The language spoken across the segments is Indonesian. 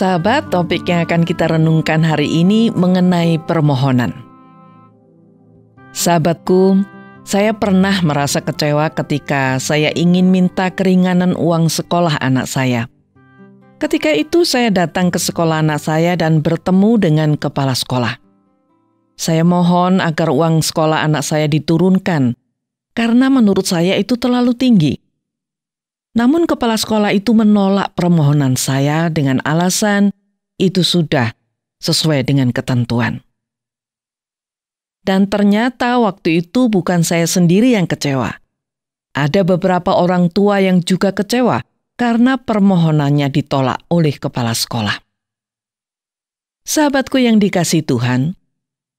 Sahabat, topik yang akan kita renungkan hari ini mengenai permohonan. Sahabatku, saya pernah merasa kecewa ketika saya ingin minta keringanan uang sekolah anak saya. Ketika itu saya datang ke sekolah anak saya dan bertemu dengan kepala sekolah. Saya mohon agar uang sekolah anak saya diturunkan, karena menurut saya itu terlalu tinggi. Namun kepala sekolah itu menolak permohonan saya dengan alasan itu sudah sesuai dengan ketentuan. Dan ternyata waktu itu bukan saya sendiri yang kecewa. Ada beberapa orang tua yang juga kecewa karena permohonannya ditolak oleh kepala sekolah. Sahabatku yang dikasihi Tuhan,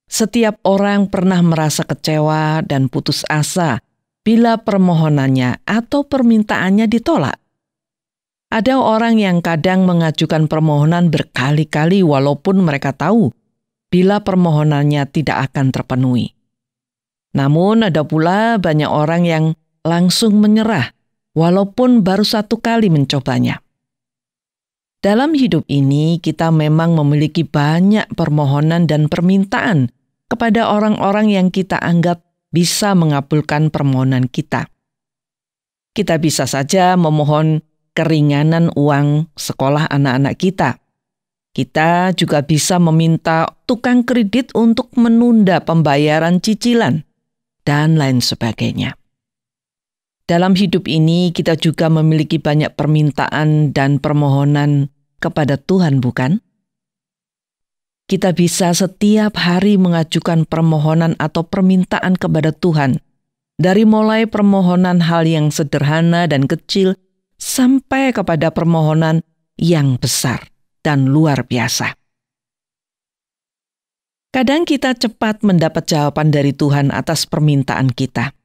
setiap orang pernah merasa kecewa dan putus asa bila permohonannya atau permintaannya ditolak. Ada orang yang kadang mengajukan permohonan berkali-kali walaupun mereka tahu bila permohonannya tidak akan terpenuhi. Namun ada pula banyak orang yang langsung menyerah walaupun baru satu kali mencobanya. Dalam hidup ini kita memang memiliki banyak permohonan dan permintaan kepada orang-orang yang kita anggap bisa mengabulkan permohonan kita. Kita bisa saja memohon keringanan uang sekolah anak-anak kita. Kita juga bisa meminta tukang kredit untuk menunda pembayaran cicilan, dan lain sebagainya. Dalam hidup ini kita juga memiliki banyak permintaan dan permohonan kepada Tuhan, bukan? Kita bisa setiap hari mengajukan permohonan atau permintaan kepada Tuhan, dari mulai permohonan hal yang sederhana dan kecil sampai kepada permohonan yang besar dan luar biasa. Kadang kita cepat mendapat jawaban dari Tuhan atas permintaan kita.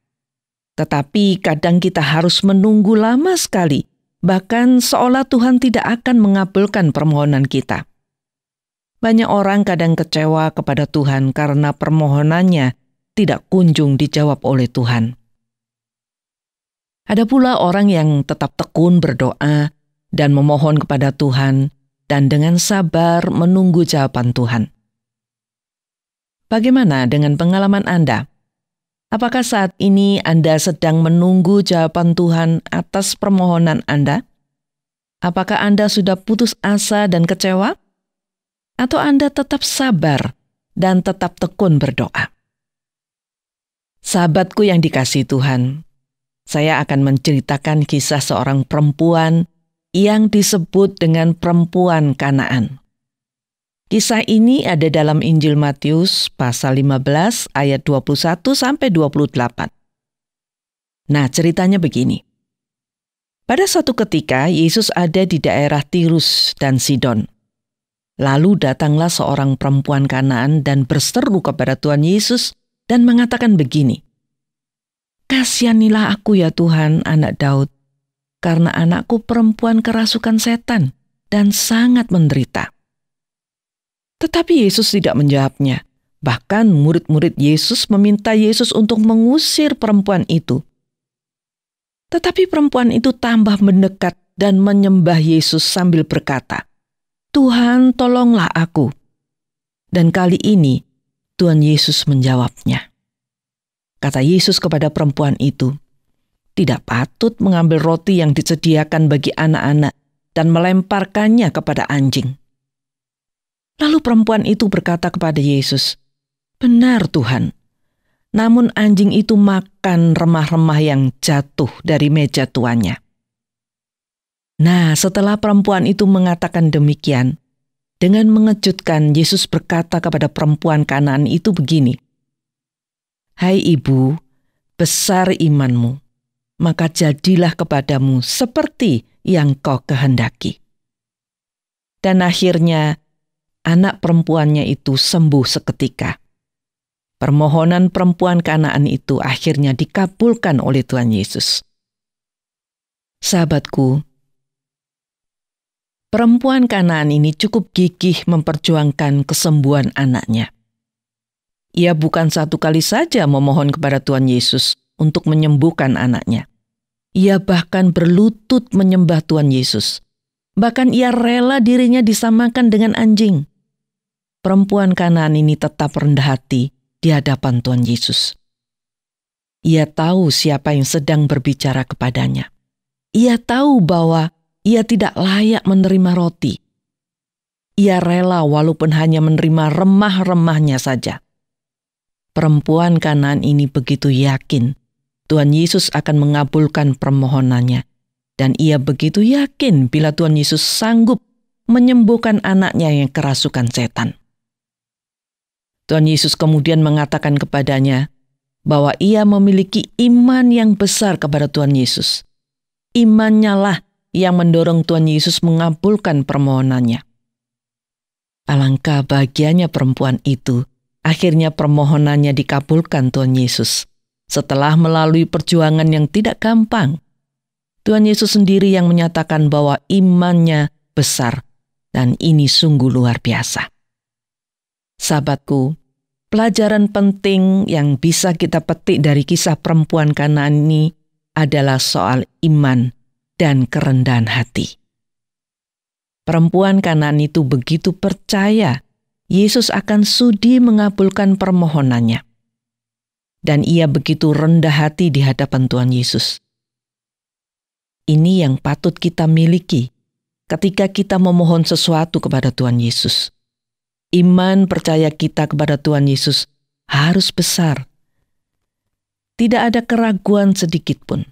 Tetapi kadang kita harus menunggu lama sekali, bahkan seolah Tuhan tidak akan mengabulkan permohonan kita. Banyak orang kadang kecewa kepada Tuhan karena permohonannya tidak kunjung dijawab oleh Tuhan. Ada pula orang yang tetap tekun berdoa dan memohon kepada Tuhan dan dengan sabar menunggu jawaban Tuhan. Bagaimana dengan pengalaman Anda? Apakah saat ini Anda sedang menunggu jawaban Tuhan atas permohonan Anda? Apakah Anda sudah putus asa dan kecewa? Atau Anda tetap sabar dan tetap tekun berdoa? Sahabatku yang dikasihi Tuhan, saya akan menceritakan kisah seorang perempuan yang disebut dengan perempuan Kanaan. Kisah ini ada dalam Injil Matius pasal 15 ayat 21-28. Nah, ceritanya begini. Pada suatu ketika Yesus ada di daerah Tirus dan Sidon. Lalu datanglah seorang perempuan Kanaan dan berseru kepada Tuhan Yesus dan mengatakan begini, "Kasihanilah aku ya Tuhan, anak Daud, karena anakku perempuan kerasukan setan dan sangat menderita." Tetapi Yesus tidak menjawabnya. Bahkan murid-murid Yesus meminta Yesus untuk mengusir perempuan itu. Tetapi perempuan itu tambah mendekat dan menyembah Yesus sambil berkata, "Tuhan, tolonglah aku." Dan kali ini Tuhan Yesus menjawabnya. Kata Yesus kepada perempuan itu, "Tidak patut mengambil roti yang disediakan bagi anak-anak dan melemparkannya kepada anjing." Lalu perempuan itu berkata kepada Yesus, "Benar Tuhan, namun anjing itu makan remah-remah yang jatuh dari meja tuannya." Nah, setelah perempuan itu mengatakan demikian, dengan mengejutkan Yesus berkata kepada perempuan Kanaan itu begini, "Hai ibu, besar imanmu, maka jadilah kepadamu seperti yang kau kehendaki." Dan akhirnya anak perempuannya itu sembuh seketika. Permohonan perempuan Kanaan itu akhirnya dikabulkan oleh Tuhan Yesus. Sahabatku, perempuan Kanaan ini cukup gigih memperjuangkan kesembuhan anaknya. Ia bukan satu kali saja memohon kepada Tuhan Yesus untuk menyembuhkan anaknya. Ia bahkan berlutut menyembah Tuhan Yesus. Bahkan ia rela dirinya disamakan dengan anjing. Perempuan Kanaan ini tetap rendah hati di hadapan Tuhan Yesus. Ia tahu siapa yang sedang berbicara kepadanya. Ia tahu bahwa ia tidak layak menerima roti. Ia rela walaupun hanya menerima remah-remahnya saja. Perempuan Kanaan ini begitu yakin Tuhan Yesus akan mengabulkan permohonannya. Dan ia begitu yakin bila Tuhan Yesus sanggup menyembuhkan anaknya yang kerasukan setan. Tuhan Yesus kemudian mengatakan kepadanya bahwa ia memiliki iman yang besar kepada Tuhan Yesus. Imannya lah yang mendorong Tuhan Yesus mengabulkan permohonannya. Alangkah bahagianya perempuan itu, akhirnya permohonannya dikabulkan Tuhan Yesus. Setelah melalui perjuangan yang tidak gampang, Tuhan Yesus sendiri yang menyatakan bahwa imannya besar dan ini sungguh luar biasa. Sahabatku, pelajaran penting yang bisa kita petik dari kisah perempuan Kanaan ini adalah soal iman dan kerendahan hati. Perempuan Kanaan itu begitu percaya Yesus akan sudi mengabulkan permohonannya. Dan ia begitu rendah hati di hadapan Tuhan Yesus. Ini yang patut kita miliki ketika kita memohon sesuatu kepada Tuhan Yesus. Iman percaya kita kepada Tuhan Yesus harus besar. Tidak ada keraguan sedikit pun.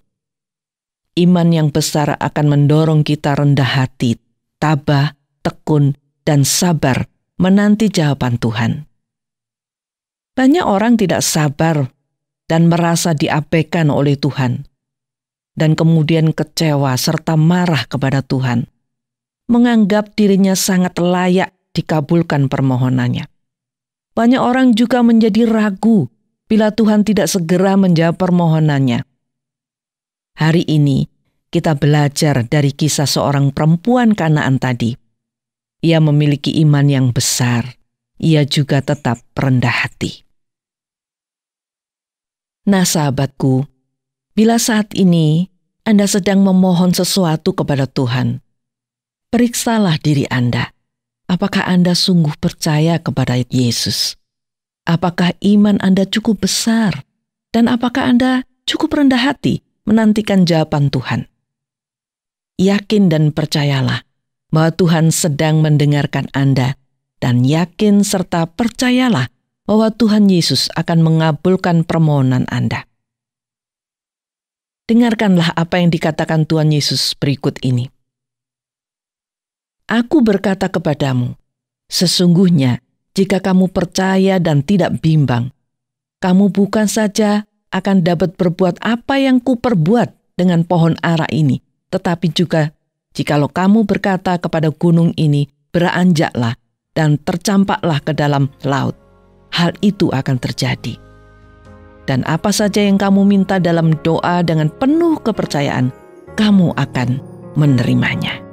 Iman yang besar akan mendorong kita rendah hati, tabah, tekun, dan sabar menanti jawaban Tuhan. Banyak orang tidak sabar dan merasa diabaikan oleh Tuhan, dan kemudian kecewa serta marah kepada Tuhan, menganggap dirinya sangat layak dikabulkan permohonannya. Banyak orang juga menjadi ragu bila Tuhan tidak segera menjawab permohonannya. Hari ini kita belajar dari kisah seorang perempuan Kanaan tadi. Ia memiliki iman yang besar. Ia juga tetap rendah hati. Nah sahabatku, bila saat ini Anda sedang memohon sesuatu kepada Tuhan, periksalah diri Anda. Apakah Anda sungguh percaya kepada Yesus? Apakah iman Anda cukup besar? Dan apakah Anda cukup rendah hati menantikan jawaban Tuhan? Yakin dan percayalah bahwa Tuhan sedang mendengarkan Anda, dan yakin serta percayalah bahwa Tuhan Yesus akan mengabulkan permohonan Anda. Dengarkanlah apa yang dikatakan Tuhan Yesus berikut ini. Aku berkata kepadamu, sesungguhnya jika kamu percaya dan tidak bimbang, kamu bukan saja akan dapat berbuat apa yang kuperbuat dengan pohon ara ini, tetapi juga jikalau kamu berkata kepada gunung ini, beranjaklah dan tercampaklah ke dalam laut, hal itu akan terjadi. Dan apa saja yang kamu minta dalam doa dengan penuh kepercayaan, kamu akan menerimanya.